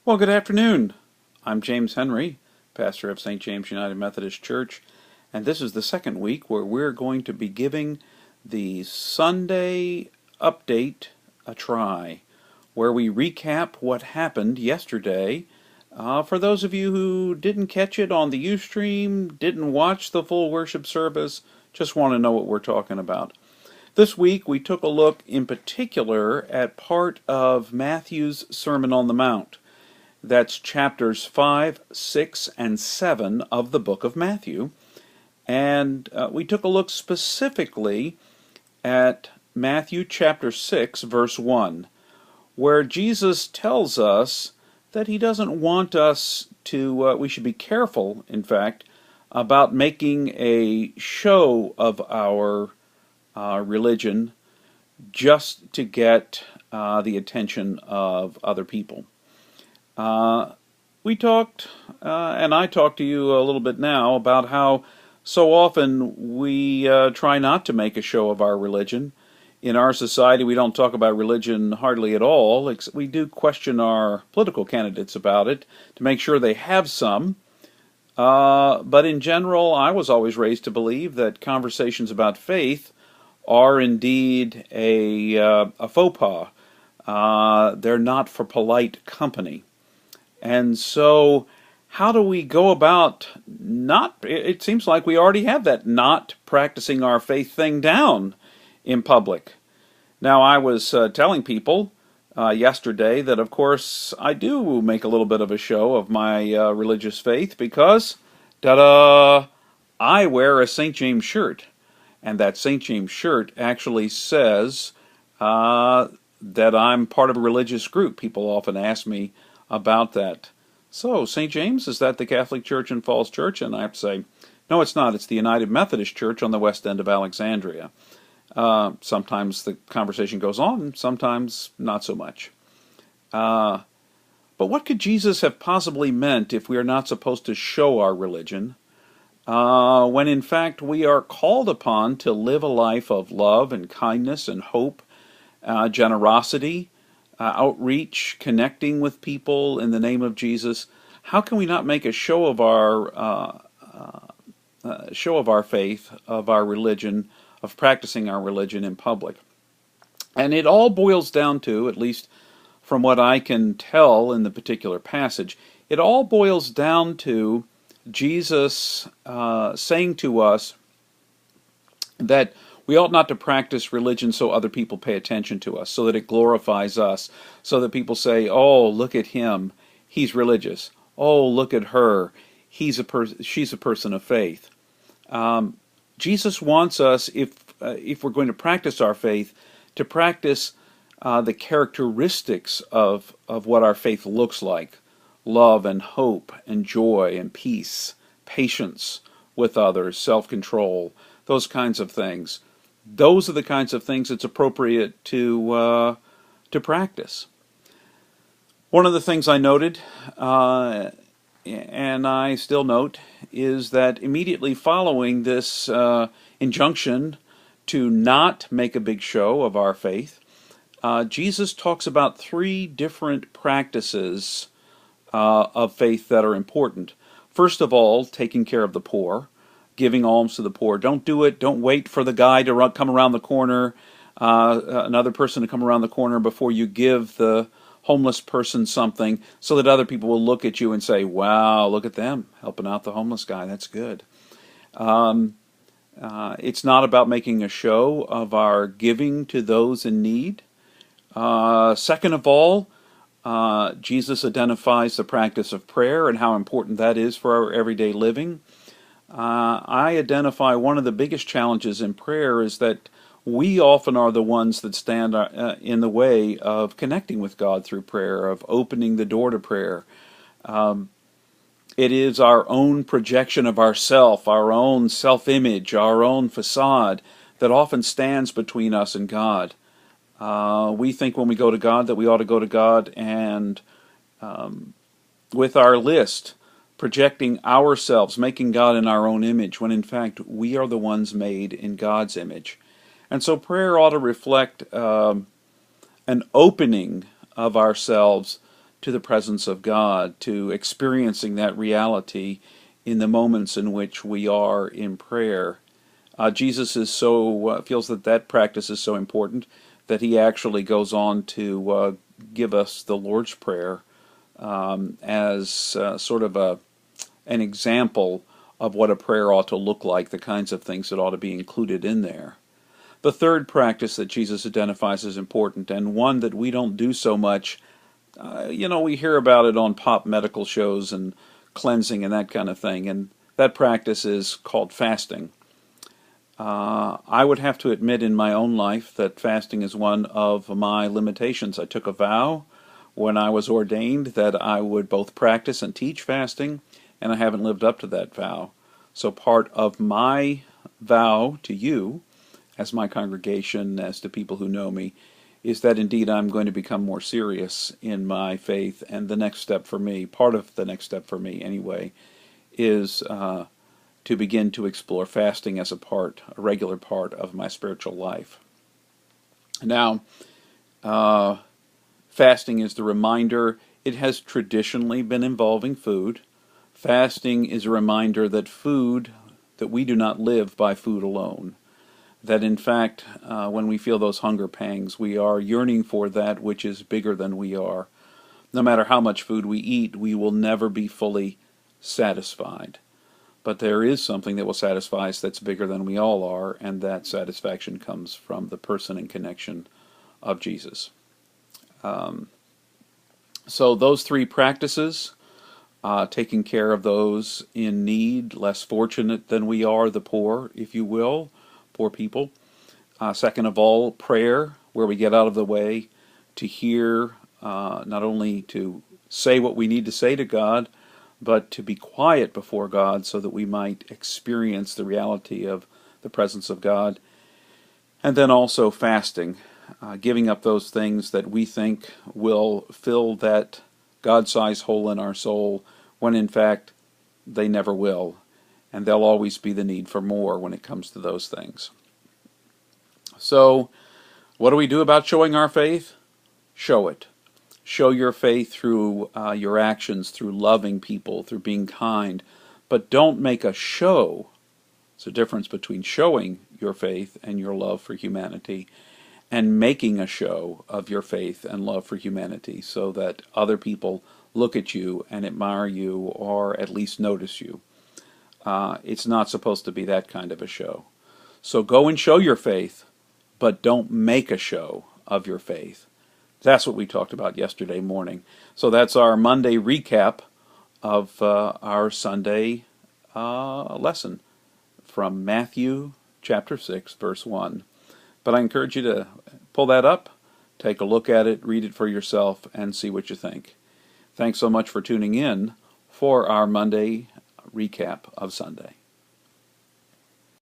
Well, good afternoon. I'm James Henry, pastor of St. James United Methodist Church, and this is the second week where we're going to be giving the Sunday update a try, where we recap what happened yesterday. For those of you who didn't catch it on the Ustream, didn't watch the full worship service, just want to know what we're talking about. This week we took a look in particular at part of Matthew's Sermon on the Mount. That's chapters 5, 6, and 7 of the book of Matthew. And we took a look specifically at Matthew chapter 6, verse 1, where Jesus tells us that he doesn't want us to, we should be careful, in fact, about making a show of our religion just to get the attention of other people. We talked, and I talked to you a little bit now about how so often we try not to make a show of our religion. In our society, we don't talk about religion hardly at all. We do question our political candidates about it to make sure they have some. But in general, I was always raised to believe that conversations about faith are indeed a faux pas. They're not for polite company. And so, how do we go about it seems like we already have that not practicing our faith thing down in public. Now, I was telling people yesterday that, of course, I do make a little bit of a show of my religious faith because, ta-da, I wear a St. James shirt. And that St. James shirt actually says that I'm part of a religious group. People often ask me about that. So, St. James, is that the Catholic Church in Falls Church? And I have to say, no, it's not. It's the United Methodist Church on the west end of Alexandria. Sometimes the conversation goes on, sometimes not so much. But what could Jesus have possibly meant if we are not supposed to show our religion, when in fact we are called upon to live a life of love and kindness and hope, generosity, outreach, connecting with people in the name of Jesus? How can we not make a show of our faith, of our religion, of practicing our religion in public? And it all boils down to, at least from what I can tell in the particular passage, it all boils down to Jesus saying to us that we ought not to practice religion so other people pay attention to us, so that it glorifies us, so that people say, oh, look at him, he's religious. Oh, look at her, she's a person of faith. Jesus wants us, if we're going to practice our faith, to practice the characteristics of what our faith looks like: love and hope and joy and peace, patience with others, self-control, those kinds of things. Those are the kinds of things it's appropriate to practice. One of the things I noted, and I still note, is that immediately following this injunction to not make a big show of our faith, Jesus talks about three different practices of faith that are important. First of all, taking care of the poor, giving alms to the poor. Don't do it. Don't wait for the guy to come around the corner, another person to come around the corner before you give the homeless person something, so that other people will look at you and say, wow, look at them helping out the homeless guy. That's good. It's not about making a show of our giving to those in need. Second of all, Jesus identifies the practice of prayer and how important that is for our everyday living. I identify one of the biggest challenges in prayer is that we often are the ones that stand in the way of connecting with God through prayer, of opening the door to prayer. It is our own projection of ourself, our own self-image, our own facade that often stands between us and God. We think when we go to God that we ought to go to God and with our list, projecting ourselves, making God in our own image, when in fact we are the ones made in God's image. And so prayer ought to reflect an opening of ourselves to the presence of God, to experiencing that reality in the moments in which we are in prayer. Jesus is feels that practice is so important that he actually goes on to give us the Lord's Prayer as sort of an example of what a prayer ought to look like, the kinds of things that ought to be included in there. The third practice that Jesus identifies as important, and one that we don't do so much, we hear about it on pop medical shows and cleansing and that kind of thing, and that practice is called fasting. I would have to admit in my own life that fasting is one of my limitations. I took a vow when I was ordained that I would both practice and teach fasting, and I haven't lived up to that vow. So part of my vow to you, as my congregation, as to people who know me, is that indeed I'm going to become more serious in my faith, and the next step for me, part of the next step for me anyway, is to begin to explore fasting as a regular part of my spiritual life. Now, fasting is the reminder. It has traditionally been involving food. Fasting is a reminder that we do not live by food alone. That in fact, when we feel those hunger pangs, we are yearning for that which is bigger than we are. No matter how much food we eat, we will never be fully satisfied. But there is something that will satisfy us that's bigger than we all are, and that satisfaction comes from the person and connection of Jesus. So those three practices, taking care of those in need, less fortunate than we are, the poor, if you will, poor people. Second of all, prayer, where we get out of the way to hear, not only to say what we need to say to God, but to be quiet before God so that we might experience the reality of the presence of God. And then also fasting, giving up those things that we think will fill that God-sized hole in our soul, when in fact they never will. And there'll always be the need for more when it comes to those things. So, what do we do about showing our faith? Show it. Show your faith through your actions, through loving people, through being kind. But don't make a show. There's a difference between showing your faith and your love for humanity and making a show of your faith and love for humanity so that other people look at you and admire you or at least notice you. It's not supposed to be that kind of a show. So go and show your faith, but don't make a show of your faith. That's what we talked about yesterday morning. So that's our Monday recap of our Sunday lesson from Matthew chapter 6, verse 1. But I encourage you to pull that up, take a look at it, read it for yourself, and see what you think. Thanks so much for tuning in for our Monday recap of Sunday.